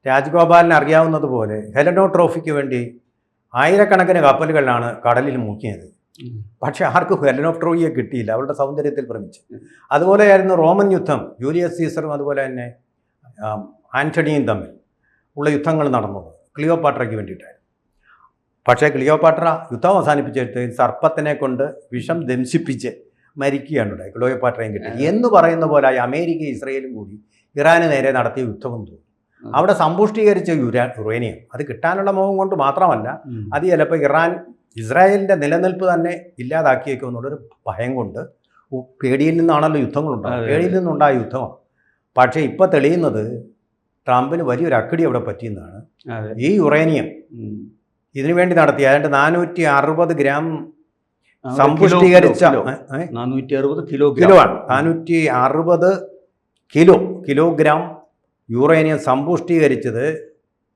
രാജഗോപാലിന് അറിയാവുന്നതുപോലെ ഹെലനോ ട്രോഫിക്ക് വേണ്ടി ആയിരക്കണക്കിന് കപ്പലുകളിലാണ് കടലിൽ മുക്കിയത്. പക്ഷെ ആർക്കും ഹെലനോ ട്രോഫിയെ കിട്ടിയില്ല, അവരുടെ സൗന്ദര്യത്തിൽ ഭ്രമിച്ച്. അതുപോലെയായിരുന്നു റോമൻ യുദ്ധം. ജൂലിയസ് സീസറും അതുപോലെ തന്നെ ആൻ്റണിയും തമ്മിൽ ഉള്ള യുദ്ധങ്ങൾ നടന്നത് ക്ലിയോപാട്രയ്ക്ക് വേണ്ടിയിട്ടായിരുന്നു. പക്ഷേ ക്ലിയോപാട്ര യുദ്ധം അവസാനിപ്പിച്ചിട്ട് സർപ്പത്തിനെ കൊണ്ട് വിഷം ദംശിപ്പിച്ച് മരിക്കുകയാണ് ക്ലിയോപാട്രയും കിട്ടി എന്ന് പറയുന്ന പോലെ അമേരിക്ക ഇസ്രയേലും കൂടി ഇറാന് നേരെ നടത്തിയ യുദ്ധമെന്ന് തോന്നുന്നു. അവിടെ സമ്പുഷ്ടീകരിച്ച യുറേനിയം അത് കിട്ടാനുള്ള മോഹം കൊണ്ട് മാത്രമല്ല, അത് ചിലപ്പോൾ ഇസ്രായേലിൻ്റെ നിലനിൽപ്പ് തന്നെ ഇല്ലാതാക്കിയേക്കുമെന്നുള്ളൊരു ഭയം കൊണ്ട്. പേടിയിൽ നിന്നാണല്ലോ യുദ്ധങ്ങളുണ്ടാകും, പേടിയിൽ നിന്നുണ്ടായ യുദ്ധമാണ്. പക്ഷേ ഇപ്പോൾ തെളിയുന്നത് ട്രംപിന് വലിയൊരു അക്കടി അവിടെ പറ്റിയെന്നാണ്. ഈ യുറേനിയം ഇതിനു വേണ്ടി നടത്തിയ ഏതാണ്ട് 460 ഗ്രാം സമ്പുഷ്ടീകരിച്ച 460 കിലോ ആണ് 460 കിലോഗ്രാം യുറേനിയം സമ്പുഷ്ടീകരിച്ചത്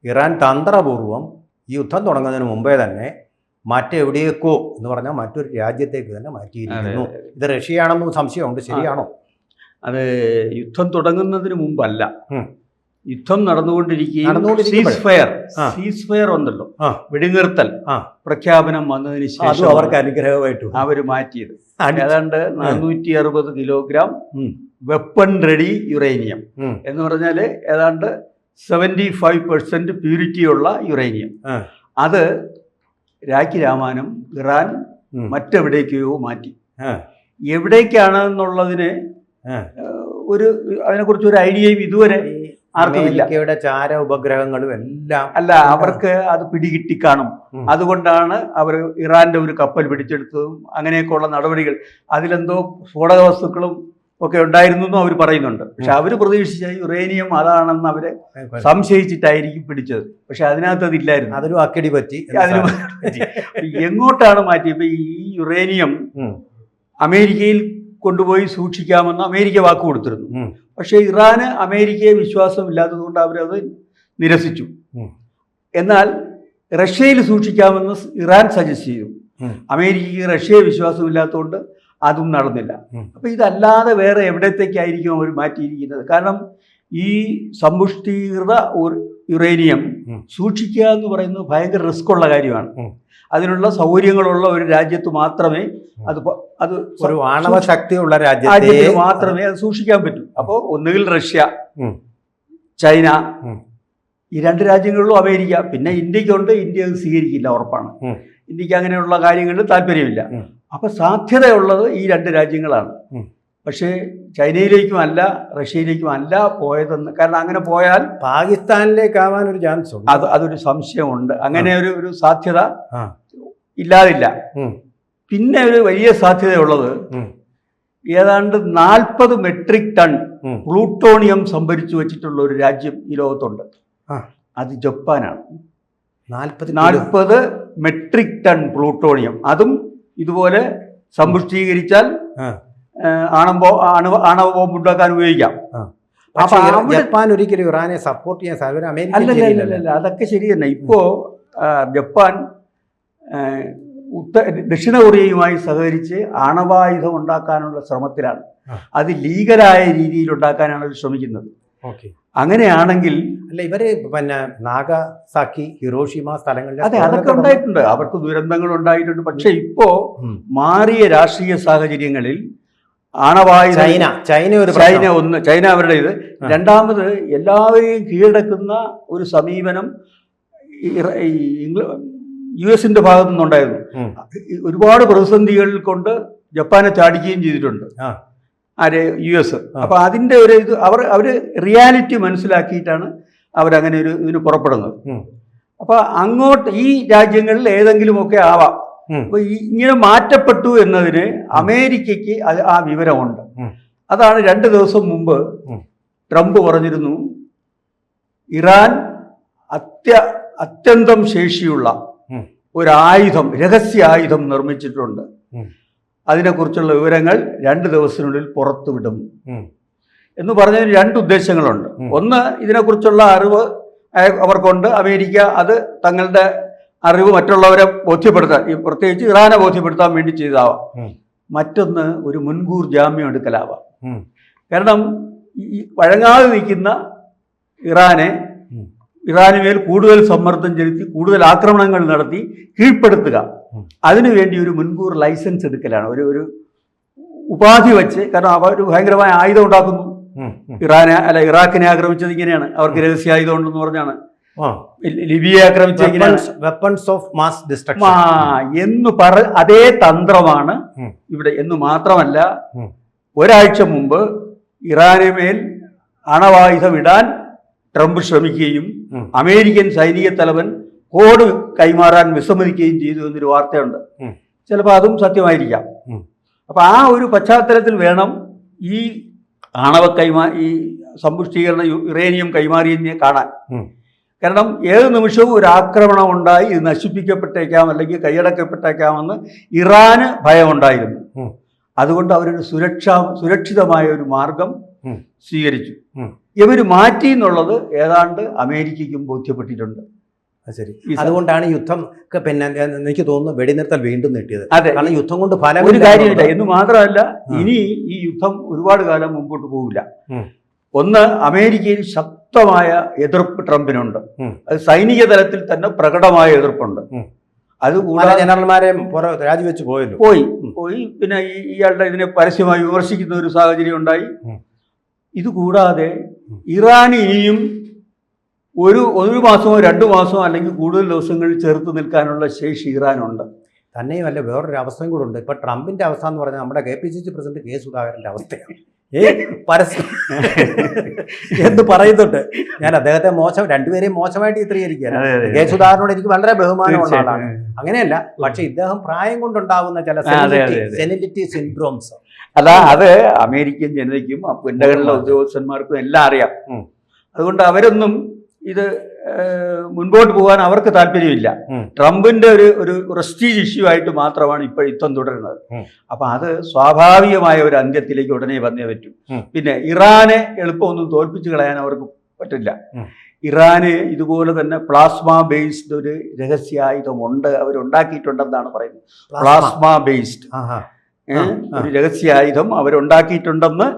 ഇറാൻ തന്ത്രപൂർവ്വം ഈ യുദ്ധം തുടങ്ങുന്നതിന് മുമ്പേ തന്നെ മറ്റെവിടേക്കോ എന്ന് പറഞ്ഞാൽ മറ്റൊരു രാജ്യത്തേക്ക് തന്നെ മാറ്റിയിരിക്കുന്നു. ഇത് റഷ്യയാണെന്നും സംശയമുണ്ട്, ശരിയാണോ? അത് യുദ്ധം തുടങ്ങുന്നതിന് മുമ്പല്ല, യുദ്ധം നടന്നുകൊണ്ടിരിക്കുകയും സീസ് ഫയർ വന്നല്ലോ, വെടിനിർത്തൽ പ്രഖ്യാപനം വന്നതിന് ശേഷം അവർക്ക് അനുഗ്രഹമായിട്ട് അവർ മാറ്റിയത് ഏതാണ്ട് 460 കിലോഗ്രാം വെപ്പൺ റെഡി യുറേനിയം എന്ന് പറഞ്ഞാൽ ഏതാണ്ട് 75% പ്യൂരിറ്റിയുള്ള യുറേനിയം. അത് രാഖി രാമാനം ഇറാൻ മറ്റെവിടേക്കോ മാറ്റി. എവിടേക്കാണെന്നുള്ളതിന് അതിനെക്കുറിച്ച് ഒരു ഐഡിയയും ഇതുവരെ അമേരിക്കയുടെ ചാര ഉപഗ്രഹങ്ങളും എല്ലാം അല്ല, അവർക്ക് അത് പിടികിട്ടി കാണും. അതുകൊണ്ടാണ് അവർ ഇറാന്റെ ഒരു കപ്പൽ പിടിച്ചെടുത്തതും അങ്ങനെയൊക്കെയുള്ള നടപടികൾ. അതിലെന്തോ സ്ഫോടക വസ്തുക്കളും ഒക്കെ ഉണ്ടായിരുന്നു എന്നും അവർ പറയുന്നുണ്ട്. പക്ഷെ അവർ പ്രതീക്ഷിച്ച യുറേനിയം അതാണെന്ന് അവരെ സംശയിച്ചിട്ടായിരിക്കും പിടിച്ചത്. പക്ഷെ അതിനകത്ത് അതില്ലായിരുന്നു, അതിലും അക്കടി പറ്റി. എങ്ങോട്ടാണ് മാറ്റിയപ്പോൾ ഈ യുറേനിയം അമേരിക്കയിൽ കൊണ്ടുപോയി സൂക്ഷിക്കാമെന്ന് അമേരിക്ക വാക്ക് കൊടുത്തിരുന്നു. പക്ഷേ ഇറാന് അമേരിക്കയെ വിശ്വാസമില്ലാത്തതുകൊണ്ട് അവരത് നിരസിച്ചു. എന്നാൽ റഷ്യയിൽ സൂക്ഷിക്കാമെന്ന് ഇറാൻ സജസ്റ്റ് ചെയ്തു. അമേരിക്കയ്ക്ക് റഷ്യയെ വിശ്വാസമില്ലാത്തതുകൊണ്ട് അതും നടന്നില്ല. അപ്പം ഇതല്ലാതെ വേറെ എവിടത്തേക്കായിരിക്കും അവർ മാറ്റിയിരിക്കുന്നത്? കാരണം ഈ സമ്പുഷ്ടീകൃത യുറേനിയം സൂക്ഷിക്കുക എന്ന് പറയുന്നത് ഭയങ്കര റിസ്ക് ഉള്ള കാര്യമാണ്. അതിനുള്ള സൗകര്യങ്ങളുള്ള ഒരു രാജ്യത്ത് മാത്രമേ അത് ഒരു ആണവ ശക്തിയുള്ള രാജ്യത്ത് മാത്രമേ അത് സൂക്ഷിക്കാൻ പറ്റൂ. അപ്പോൾ ഒന്നുകിൽ റഷ്യ, ചൈന, ഈ രണ്ട് രാജ്യങ്ങളിലും അമേരിക്ക, പിന്നെ ഇന്ത്യക്കുണ്ട്. ഇന്ത്യ അത് സ്വീകരിക്കില്ല, ഉറപ്പാണ്. ഇന്ത്യക്ക് അങ്ങനെയുള്ള കാര്യങ്ങളിൽ താല്പര്യമില്ല. അപ്പം സാധ്യതയുള്ളത് ഈ രണ്ട് രാജ്യങ്ങളാണ്. പക്ഷേ ചൈനയിലേക്കും അല്ല റഷ്യയിലേക്കും അല്ല പോയതെന്ന്. കാരണം അങ്ങനെ പോയാൽ പാകിസ്ഥാനിലേക്കാവാൻ ഒരു ചാൻസ് ഉണ്ട്. അതൊരു സംശയമുണ്ട്. അങ്ങനെ ഒരു സാധ്യത ഇല്ലാതില്ല. പിന്നെ ഒരു വലിയ സാധ്യതയുള്ളത് ഏതാണ്ട് 40 മെട്രിക് ടൺ പ്ലൂട്ടോണിയം സംഭരിച്ചു വെച്ചിട്ടുള്ള ഒരു രാജ്യം ഈ ലോകത്തുണ്ട്. അത് ജപ്പാനാണ്. 40 മെട്രിക് ടൺ പ്ലൂട്ടോണിയം. അതും ഇതുപോലെ സമ്പുഷ്ടീകരിച്ചാൽ ആണവ ബോംബ് ഉണ്ടാക്കാൻ ഉപയോഗിക്കാം. ജപ്പാൻ ഒരിക്കലും ഇറാനെ സപ്പോർട്ട് ചെയ്യാൻ സാധ്യത അല്ലല്ല, അതൊക്കെ ശരി തന്നെ. ഇപ്പോൾ ജപ്പാൻ ദക്ഷിണ കൊറിയയുമായി സഹകരിച്ച് ആണവായുധം ഉണ്ടാക്കാനുള്ള ശ്രമത്തിലാണ്. അത് ലീഗലായ രീതിയിൽ ഉണ്ടാക്കാനാണ് അവർ ശ്രമിക്കുന്നത്. അങ്ങനെയാണെങ്കിൽ അല്ല, ഇവര് പിന്നെ നാഗസാക്കി, ഹിരോഷിമ സ്ഥലങ്ങളിൽ അതെ അതൊക്കെ ഉണ്ടായിട്ടുണ്ട്. അവർക്ക് ദുരന്തങ്ങൾ ഉണ്ടായിട്ടുണ്ട്. പക്ഷെ ഇപ്പോ മാറിയ രാഷ്ട്രീയ സാഹചര്യങ്ങളിൽ ആണവായുധ ചൈന അവരുടെ ഇത്, രണ്ടാമത് എല്ലാവരെയും കീഴടക്കുന്ന ഒരു സമീപനം US-ന്റെ ഭാഗത്തു നിന്നുണ്ടായിരുന്നു. ഒരുപാട് പ്രതിസന്ധികൾ കൊണ്ട് ജപ്പാനെ ചാടിക്കുകയും ചെയ്തിട്ടുണ്ട് US. അപ്പൊ അതിന്റെ ഒരു ഇത് അവര് റിയാലിറ്റി മനസ്സിലാക്കിയിട്ടാണ് അവരങ്ങനെ ഇതിന് പുറപ്പെടുന്നത്. അപ്പൊ അങ്ങോട്ട് ഈ രാജ്യങ്ങളിൽ ഏതെങ്കിലുമൊക്കെ ആവാം. അപ്പൊ ഇങ്ങനെ മാറ്റപ്പെട്ടു എന്നതിന് അമേരിക്കയ്ക്ക് ആ വിവരമുണ്ട്. അതാണ് 2 ദിവസം മുമ്പ് ട്രംപ് പറഞ്ഞിരുന്നു, ഇറാൻ അത്യന്തം ശേഷിയുള്ള ഒരു ആയുധം, രഹസ്യ ആയുധം നിർമ്മിച്ചിട്ടുണ്ട്. അതിനെക്കുറിച്ചുള്ള വിവരങ്ങൾ 2 ദിവസത്തിനുള്ളിൽ പുറത്തുവിടും എന്ന് പറഞ്ഞതിന് 2 ഉദ്ദേശങ്ങളുണ്ട്. ഒന്ന്, ഇതിനെക്കുറിച്ചുള്ള അറിവ് അവർക്കുണ്ട്. അമേരിക്ക അത് തങ്ങളുടെ അറിവ് മറ്റുള്ളവരെ ബോധ്യപ്പെടുത്താൻ, പ്രത്യേകിച്ച് ഇറാനെ ബോധ്യപ്പെടുത്താൻ വേണ്ടി ചെയ്താവാം. മറ്റൊന്ന്, ഒരു മുൻകൂർ ജാമ്യം എടുക്കലാവാം. കാരണം ഈ വഴങ്ങാതെ നിൽക്കുന്ന ഇറാനെ ഇറാന് മേൽ കൂടുതൽ സമ്മർദ്ദം ചെലുത്തി കൂടുതൽ ആക്രമണങ്ങൾ നടത്തി കീഴ്പ്പെടുത്തുക, അതിനുവേണ്ടി ഒരു മുൻകൂർ ലൈസൻസ് എടുക്കലാണ്, ഒരു ഉപാധി വെച്ച്. കാരണം അവർ ഭയങ്കരമായ ആയുധം ഉണ്ടാക്കുന്നു. ഇറാഖിനെ ആക്രമിച്ചത് ഇങ്ങനെയാണ്, അവർക്ക് രഹസ്യായുധം ഉണ്ടെന്ന് പറഞ്ഞാണ്. ലിബിയെ ആക്രമിച്ചത് വെപ്പൺസ് ഓഫ് മാസ് ഡിസ്ട്രക്ഷൻ എന്ന് അതേ തന്ത്രമാണ് ഇവിടെ. എന്ന് മാത്രമല്ല, ഒരാഴ്ച മുമ്പ് ഇറാന് മേൽ അണവായുധം ഇടാൻ ട്രംപ് ശ്രമിക്കുകയും അമേരിക്കൻ സൈനിക തലവൻ കോഡ് കൈമാറാൻ വിസമ്മതിക്കുകയും ചെയ്തു എന്നൊരു വാർത്തയുണ്ട്. ചിലപ്പോൾ അതും സത്യമായിരിക്കാം. അപ്പൊ ആ ഒരു പശ്ചാത്തലത്തിൽ വേണം ഈ ഈ സമ്പുഷ്ടീകരണ യുറേനിയം കൈമാറിയതിനെ കാണാൻ. കാരണം ഏത് നിമിഷവും ഒരു ആക്രമണം ഉണ്ടായി ഇത് നശിപ്പിക്കപ്പെട്ടേക്കാം അല്ലെങ്കിൽ കൈയടക്കപ്പെട്ടേക്കാമെന്ന് ഇറാന് ഭയമുണ്ടായിരുന്നു. അതുകൊണ്ട് അവരൊരു സുരക്ഷിതമായ ഒരു മാർഗം സ്വീകരിച്ചു. ഇവർ മാറ്റി എന്നുള്ളത് ഏതാണ്ട് അമേരിക്കയ്ക്കും ബോധ്യപ്പെട്ടിട്ടുണ്ട്. ശരി, അതുകൊണ്ടാണ് യുദ്ധം പിന്നെ എനിക്ക് തോന്നുന്നു വെടിനിർത്തൽ വീണ്ടും നീട്ടിയത്. അതെ, കാരണം യുദ്ധം കൊണ്ട് ഫലം ഒരു കാര്യമില്ല എന്ന് മാത്രമല്ല, ഇനി ഈ യുദ്ധം ഒരുപാട് കാലം മുമ്പോട്ട് പോകില്ല. ഒന്ന്, അമേരിക്കയിൽ ശക്തമായ എതിർപ്പ് ട്രംപിനുണ്ട്. അത് സൈനിക തലത്തിൽ തന്നെ പ്രകടമായ എതിർപ്പുണ്ട്. അതുകൂടാതെ ജനറൽമാരെ രാജിവെച്ച് പോയി പിന്നെ ഇയാളുടെ ഇതിനെ പരസ്യമായി വിമർശിക്കുന്ന ഒരു സാഹചര്യം ഉണ്ടായി. ഇതുകൂടാതെ ഇറാൻ ഇനിയും ഒരു മാസമോ 2 മാസമോ അല്ലെങ്കിൽ കൂടുതൽ ദിവസങ്ങളിൽ ചെറുത്ത് നിൽക്കാനുള്ള ശേഷി ഇറാനുണ്ട്. തന്നെയുമല്ല, വേറൊരു അവസ്ഥയും കൂടെ ഉണ്ട്. ഇപ്പൊ ട്രംപിന്റെ അവസ്ഥ എന്ന് പറഞ്ഞാൽ നമ്മുടെ KPCC പ്രസിഡന്റ് കെ സുധാകരന്റെ അവസ്ഥയാണ്. പരസ്യം എന്ന് പറയുന്നുണ്ട്. ഞാൻ അദ്ദേഹത്തെ രണ്ടുപേരെയും മോശമായിട്ട് ചിത്രീകരിക്കുകയാണ്. കെ സുധാകരനോട് എനിക്ക് വളരെ ബഹുമാനമുള്ള ആളാണ്, അങ്ങനെയല്ല. പക്ഷെ ഇദ്ദേഹം പ്രായം കൊണ്ടുണ്ടാകുന്ന ചില സെനിലിറ്റി സിൻഡ്രോംസ്, അത് അമേരിക്കൻ ജനതയ്ക്കും പെന്റഗണിലെ ഉദ്യോഗസ്ഥന്മാർക്കും എല്ലാം അറിയാം. അതുകൊണ്ട് അവരൊന്നും ഇത് മുൻപോട്ട് പോകാൻ അവർക്ക് താല്പര്യമില്ല. ട്രംപിന്റെ ഒരു പ്രസ്റ്റീജ് ഇഷ്യൂ ആയിട്ട് മാത്രമാണ് ഇപ്പോൾ യുദ്ധം തുടരുന്നത്. അപ്പൊ അത് സ്വാഭാവികമായ ഒരു അന്ത്യത്തിലേക്ക് ഉടനെ വന്നേ പറ്റും. പിന്നെ ഇറാനെ എളുപ്പമൊന്നും തോൽപ്പിച്ചു കളയാൻ അവർക്ക് പറ്റില്ല. ഇറാന് ഇതുപോലെ തന്നെ പ്ലാസ്മ ബേസ്ഡ് ഒരു രഹസ്യായുധമുണ്ട്, അവരുണ്ടാക്കിയിട്ടുണ്ടെന്നാണ് പറയുന്നത്. പ്ലാസ്മ ബേസ്ഡ് ഒരു രഹസ്യായുധം അവരുണ്ടാക്കിയിട്ടുണ്ടെന്ന്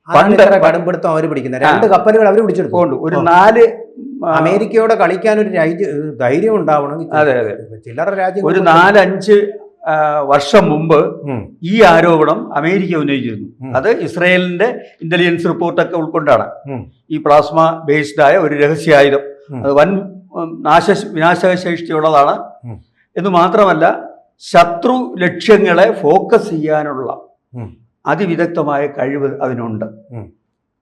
പണ്ട് കടുംപിടുത്തം അവർ പിടിക്കുന്നത് 2 കപ്പലുകൾ അവർ പിടിച്ചെടുത്തുകൊണ്ട് ഒരു 4 അമേരിക്കയോടെ കളിക്കാൻ ഒരു ധൈര്യം ഉണ്ടാവണമെങ്കിൽ. അതെ, ചില്ലറ രാജ്യം ഒരു 4-5 വർഷം മുമ്പ് ഈ ആരോപണം അമേരിക്ക ഉന്നയിച്ചിരുന്നു. അത് ഇസ്രയേലിന്റെ ഇന്റലിജൻസ് റിപ്പോർട്ടൊക്കെ ഉൾക്കൊണ്ടാണ്. ഈ പ്ലാസ്മ ബേസ്ഡ് ആയ ഒരു രഹസ്യായുധം അത് വൻ വിനാശകശേഷിയുള്ളതാണ് എന്ന് മാത്രമല്ല, ശത്രു ലക്ഷ്യങ്ങളെ ഫോക്കസ് ചെയ്യാനുള്ള അതിവിദഗ്ധമായ കഴിവ് അതിനുണ്ട്.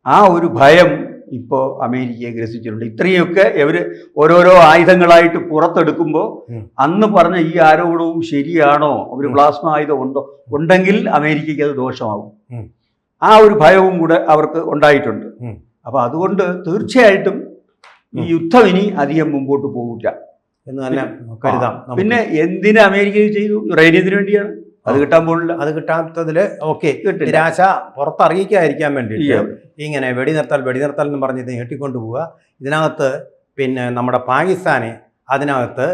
ആ ഒരു ഭയം ഇപ്പോൾ അമേരിക്കയെ ഗ്രസിച്ചിട്ടുണ്ട്. ഇത്രയൊക്കെ ഇവര് ഓരോരോ ആയുധങ്ങളായിട്ട് പുറത്തെടുക്കുമ്പോൾ അന്ന് പറഞ്ഞ ഈ ആരോപണവും ശരിയാണോ, ഒരു പ്ലാസ്മ ആയുധം ഉണ്ടെങ്കിൽ അമേരിക്കയ്ക്ക് അത് ദോഷമാകും. ആ ഒരു ഭയവും കൂടെ അവർക്ക് ഉണ്ടായിട്ടുണ്ട്. അപ്പൊ അതുകൊണ്ട് തീർച്ചയായിട്ടും ഈ യുദ്ധം ഇനി അധികം മുമ്പോട്ട് പോകില്ല എന്ന് തന്നെ കരുതാം. പിന്നെ എന്തിന് അമേരിക്ക ചെയ്തു? യുറേനിയത്തിന് വേണ്ടിയാണ്. അത് കിട്ടാൻ പോകില്ല. അത് കിട്ടാത്തതിൽ നിരാശ പുറത്തറിയിക്കാതിരിക്കാൻ വേണ്ടി ഇങ്ങനെ വെടിനിർത്തൽ എന്ന് പറഞ്ഞ് ഇത് നീട്ടിക്കൊണ്ടു പോവുക. ഇതിനകത്ത് പിന്നെ നമ്മുടെ പാകിസ്ഥാനെ അതിനകത്ത്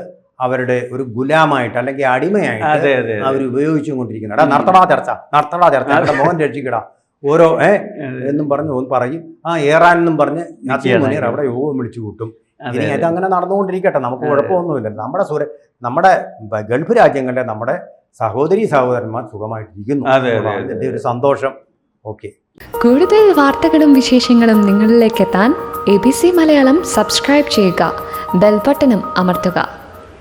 അവരുടെ ഒരു ഗുലാമായിട്ട് അല്ലെങ്കിൽ അടിമയായിട്ട് അവർ ഉപയോഗിച്ചും കൊണ്ടിരിക്കുന്നത്. നടത്തടാ ചർച്ച മോഹൻ രക്ഷിക്കടാ ഓരോ എന്നും പറഞ്ഞ് പറയും. ഇറാൻ എന്നും പറഞ്ഞ് മുനീർ അവിടെ യോഗം വിളിച്ചു കൂട്ടും. ഇനി അതങ്ങനെ നടന്നുകൊണ്ടിരിക്കട്ടെ, നമുക്ക് കുഴപ്പമൊന്നുമില്ല. നമ്മുടെ ഗൾഫ് രാജ്യങ്ങളിലെ നമ്മുടെ സഹോദരന്മാർ സുഖമായിട്ടിരിക്കുന്നു. എൻ്റെ ഒരു സന്തോഷം. ഓക്കെ, കൂടുതൽ വാർത്തകളും വിശേഷങ്ങളും നിങ്ങളിലേക്ക് എത്താൻ ABC മലയാളം സബ്സ്ക്രൈബ് ചെയ്യുക, ബെൽ ബട്ടണും അമർത്തുക.